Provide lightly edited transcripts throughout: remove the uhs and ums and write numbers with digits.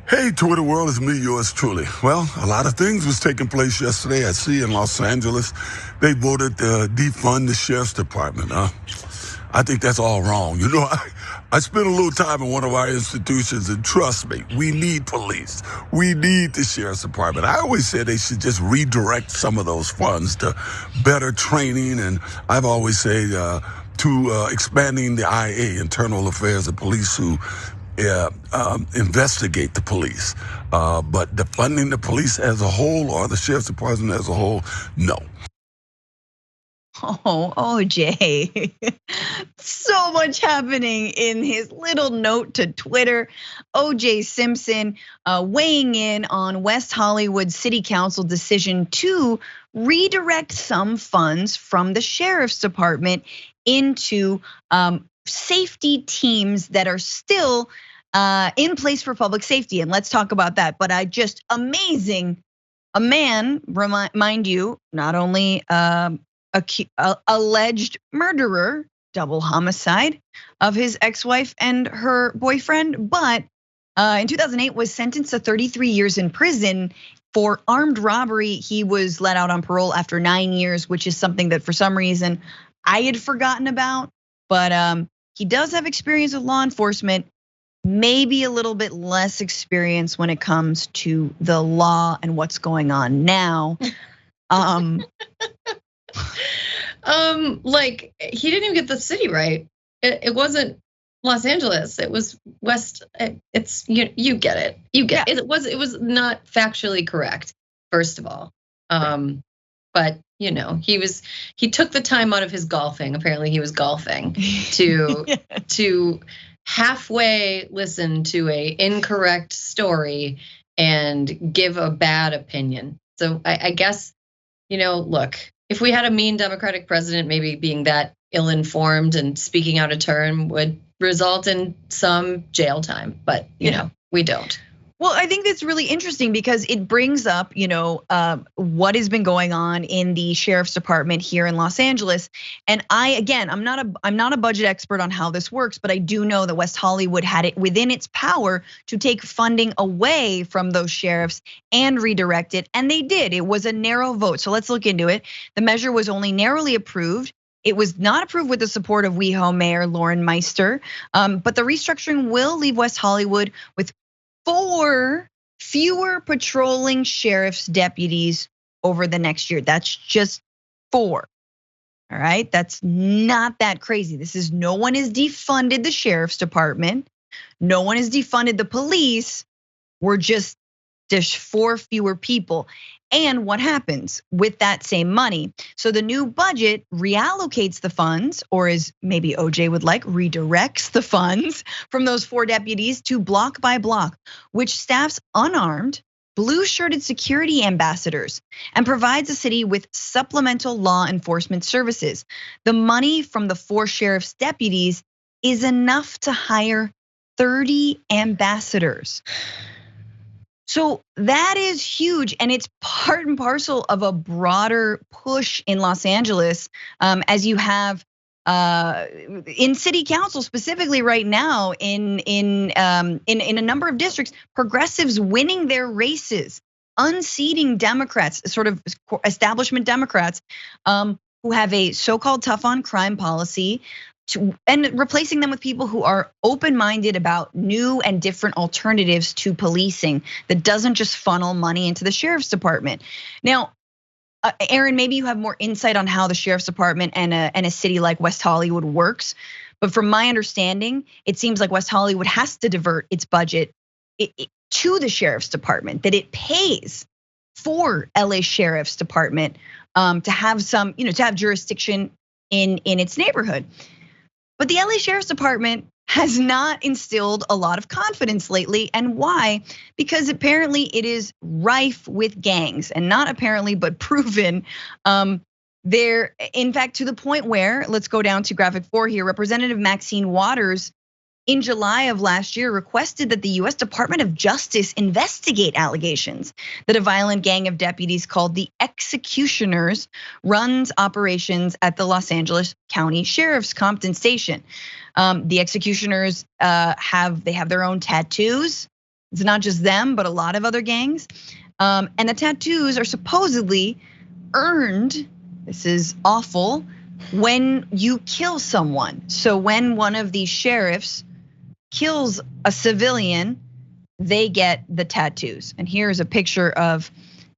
Hey, Twitter world, it's me, yours truly. Well, a lot of things was taking place yesterday. I see in Los Angeles, they voted to defund the sheriff's department. I think that's all wrong. I spent a little time in one of our institutions, and trust me, we need police. We need the sheriff's department. I always said they should just redirect some of those funds to better training, and I've always said to expanding the IA, Internal Affairs of Police, who investigate the police. But defunding the police as a whole or the sheriff's department as a whole, no. Oh, OJ. So much happening in his little note to Twitter. OJ Simpson weighing in on West Hollywood City Council decision to redirect some funds from the sheriff's department into safety teams that are still in place for public safety. And let's talk about that. But amazing. A man, mind you, not only alleged murderer, double homicide of his ex-wife and her boyfriend, but in 2008 was sentenced to 33 years in prison for armed robbery. He was let out on parole after 9 years, which is something that for some reason I had forgotten about. But he does have experience with law enforcement, maybe a little bit less experience when it comes to the law and what's going on now. Like he didn't even get the city right. It wasn't Los Angeles. It was West. It's you get it. You get it. It was not factually correct. First of all, but he took the time out of his golfing. Apparently, he was golfing to halfway listen to a incorrect story and give a bad opinion. So I guess look. If we had a mean Democratic president, maybe being that ill-informed and speaking out of turn would result in some jail time, but we don't. Well, I think that's really interesting because it brings up, what has been going on in the sheriff's department here in Los Angeles. And I'm not a budget expert on how this works, but I do know that West Hollywood had it within its power to take funding away from those sheriffs and redirect it, and they did. It was a narrow vote, so let's look into it. The measure was only narrowly approved. It was not approved with the support of WeHo Mayor Lauren Meister, but the restructuring will leave West Hollywood with 4 fewer patrolling sheriff's deputies over the next year. That's just 4. All right, that's not that crazy. No one has defunded the sheriff's department. No one has defunded the police. There's 4 fewer people. And what happens with that same money? So the new budget reallocates the funds, or as maybe OJ would like, redirects the funds from those 4 deputies to block by block, which staffs unarmed, blue-shirted security ambassadors and provides the city with supplemental law enforcement services. The money from the 4 sheriff's deputies is enough to hire 30 ambassadors. So that is huge, and it's part and parcel of a broader push in Los Angeles, as you have in city council specifically right now in a number of districts, progressives winning their races, unseating Democrats, sort of establishment Democrats, who have a so-called tough on crime policy. And replacing them with people who are open-minded about new and different alternatives to policing that doesn't just funnel money into the sheriff's department. Now, Aaron, maybe you have more insight on how the sheriff's department and a city like West Hollywood works. But from my understanding, it seems like West Hollywood has to divert its budget to the sheriff's department, that it pays for LA Sheriff's Department to have some, to have jurisdiction in its neighborhood. But the LA Sheriff's Department has not instilled a lot of confidence lately. And why? Because apparently it is rife with gangs, and not apparently, but proven. They're, in fact, to the point where, let's go down to graphic 4 here, Representative Maxine Waters in July of last year requested that the US Department of Justice investigate allegations that a violent gang of deputies called the Executioners runs operations at the Los Angeles County Sheriff's Compton Station. The Executioners have their own tattoos. It's not just them, but a lot of other gangs. And the tattoos are supposedly earned, this is awful, when you kill someone. So when one of these sheriffs kills a civilian, they get the tattoos. And here's a picture of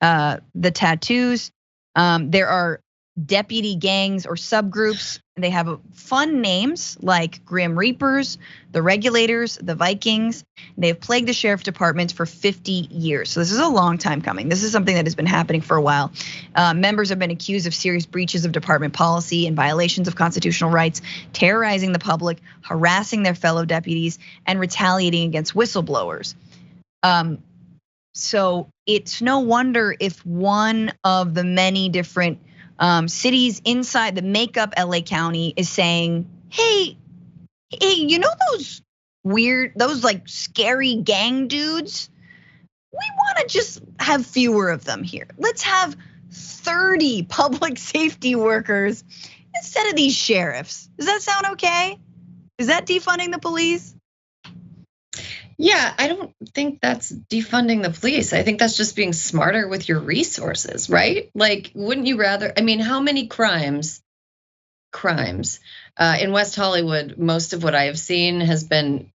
the tattoos. There are deputy gangs or subgroups. They have fun names like Grim Reapers, the Regulators, the Vikings. They have plagued the sheriff departments for 50 years. So this is a long time coming. This is something that has been happening for a while. Members have been accused of serious breaches of department policy and violations of constitutional rights, terrorizing the public, harassing their fellow deputies, and retaliating against whistleblowers. So it's no wonder if one of the many different cities inside that make up LA County is saying, hey, you know those like scary gang dudes? We wanna just have fewer of them here. Let's have 30 public safety workers instead of these sheriffs. Does that sound okay? Is that defunding the police? Yeah, I don't think that's defunding the police. I think that's just being smarter with your resources, right? Like, wouldn't you rather, I mean, how many crimes in West Hollywood, most of what I have seen has been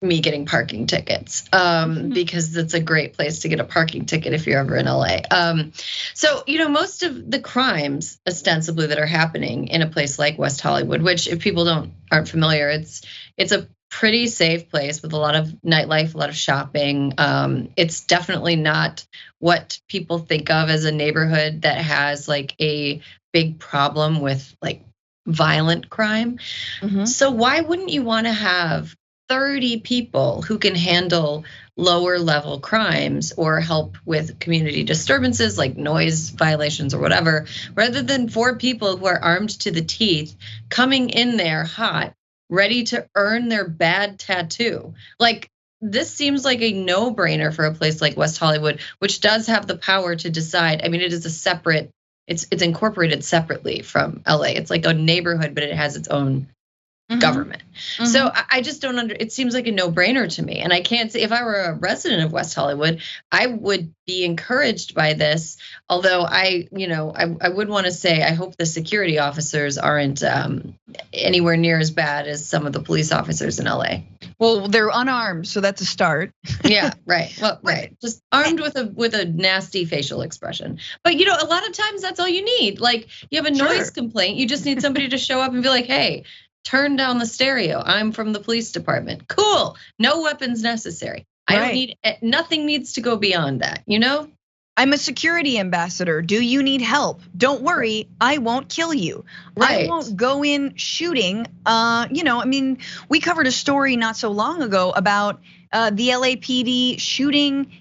me getting parking tickets, because it's a great place to get a parking ticket if you're ever in LA. So, most of the crimes ostensibly that are happening in a place like West Hollywood, which if people aren't familiar, it's a pretty safe place with a lot of nightlife, a lot of shopping. It's definitely not what people think of as a neighborhood that has like a big problem with like violent crime. So why wouldn't you want to have 30 people who can handle lower level crimes or help with community disturbances like noise violations or whatever, rather than 4 people who are armed to the teeth coming in there hot, ready to earn their bad tattoo? Like, this seems like a no-brainer for a place like West Hollywood, which does have the power to decide. I mean, it is a separate, it's incorporated separately from LA. It's like a neighborhood, but it has its own government. So I just don't it seems like a no-brainer to me. And I can't say, if I were a resident of West Hollywood, I would be encouraged by this. Although I would want to say, I hope the security officers aren't anywhere near as bad as some of the police officers in LA. Well, they're unarmed, so that's a start. Yeah, right. Well, right. Just armed with a nasty facial expression. But a lot of times that's all you need. Like, you have a noise complaint, you just need somebody to show up and be like, hey, turn down the stereo. I'm from the police department. Cool. No weapons necessary. I don't need, nothing needs to go beyond that, I'm a security ambassador. Do you need help? Don't worry, I won't kill you. I won't go in shooting. We covered a story not so long ago about the LAPD shooting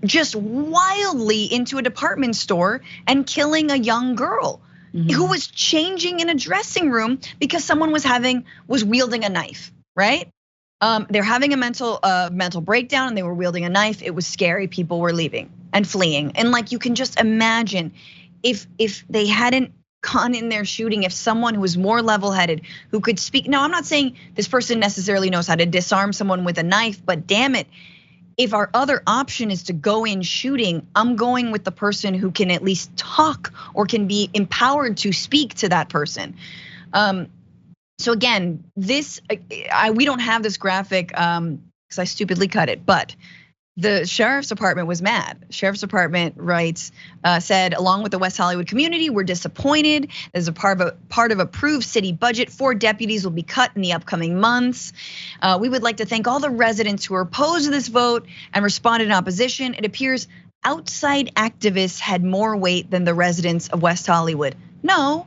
just wildly into a department store and killing a young girl who was changing in a dressing room because someone was wielding a knife, right? They're having a mental breakdown and they were wielding a knife. It was scary. People were leaving and fleeing. And like, you can just imagine if they hadn't gone in there shooting, if someone who was more level-headed, who could speak. Now, I'm not saying this person necessarily knows how to disarm someone with a knife, but damn it, if our other option is to go in shooting, I'm going with the person who can at least talk or can be empowered to speak to that person. So again, we don't have this graphic because I stupidly cut it, but the sheriff's department was mad. Sheriff's department writes, said, along with the West Hollywood community, we're disappointed. As a part of approved city budget, 4 deputies will be cut in the upcoming months. We would like to thank all the residents who are opposed to this vote and responded in opposition. It appears outside activists had more weight than the residents of West Hollywood. No.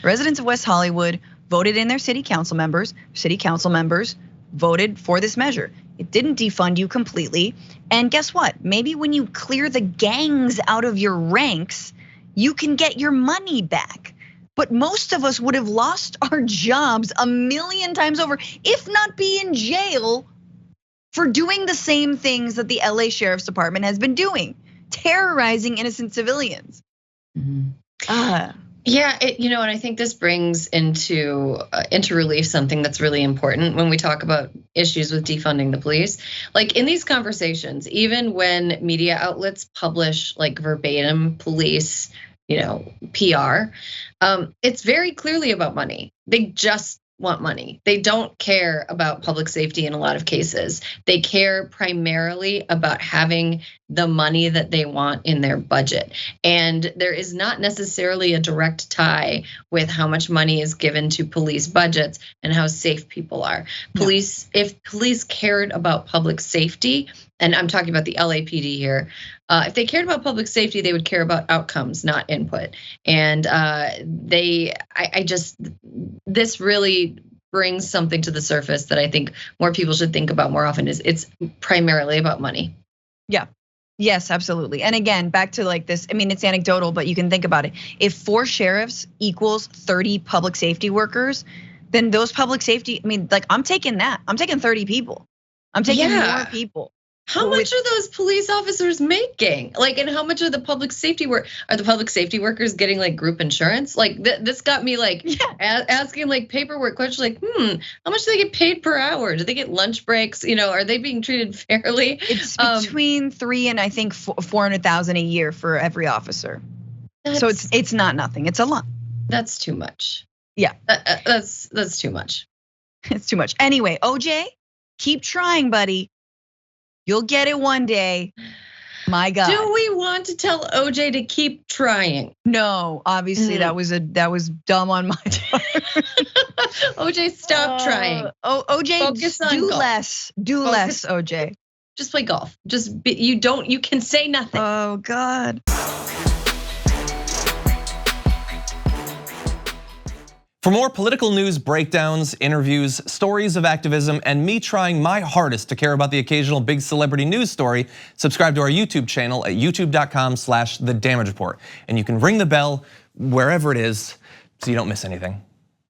Residents of West Hollywood voted in their city council members. City council members voted for this measure. It didn't defund you completely. And guess what? Maybe when you clear the gangs out of your ranks, you can get your money back. But most of us would have lost our jobs a million times over, if not be in jail for doing the same things that the LA Sheriff's Department has been doing, terrorizing innocent civilians. Yeah, and I think this brings into relief something that's really important when we talk about issues with defunding the police. Like in these conversations, even when media outlets publish like verbatim police, PR, it's very clearly about money. They just want money. They don't care about public safety in a lot of cases. They care primarily about having the money that they want in their budget. And there is not necessarily a direct tie with how much money is given to police budgets and how safe people are. If police cared about public safety, and I'm talking about the LAPD here, if they cared about public safety, they would care about outcomes, not input. And this really brings something to the surface that I think more people should think about more often. Is it's primarily about money. Yeah. Yes, absolutely. And again, back to like this, I mean, it's anecdotal, but you can think about it. If 4 sheriffs equals 30 public safety workers, then those public safety, I mean, like I'm taking that. I'm taking 30 people. I'm taking more people. How much are those police officers making? Like, and how much are the public safety workers getting like group insurance? Like this got me like asking like paperwork questions like, how much do they get paid per hour? Do they get lunch breaks? Are they being treated fairly? It's between 3 and I think 400,000 a year for every officer. So it's not nothing. It's a lot. That's too much. Yeah. That's too much. It's too much. Anyway, OJ, keep trying, buddy. You'll get it one day. My God. Do we want to tell OJ to keep trying? No, obviously that was dumb on my part. OJ, stop trying. OJ, focus on golf. Less. Do less, OJ. Just play golf. You can say nothing. Oh God. For more political news breakdowns, interviews, stories of activism, and me trying my hardest to care about the occasional big celebrity news story, subscribe to our YouTube channel at youtube.com/The Damage Report. And you can ring the bell wherever it is so you don't miss anything.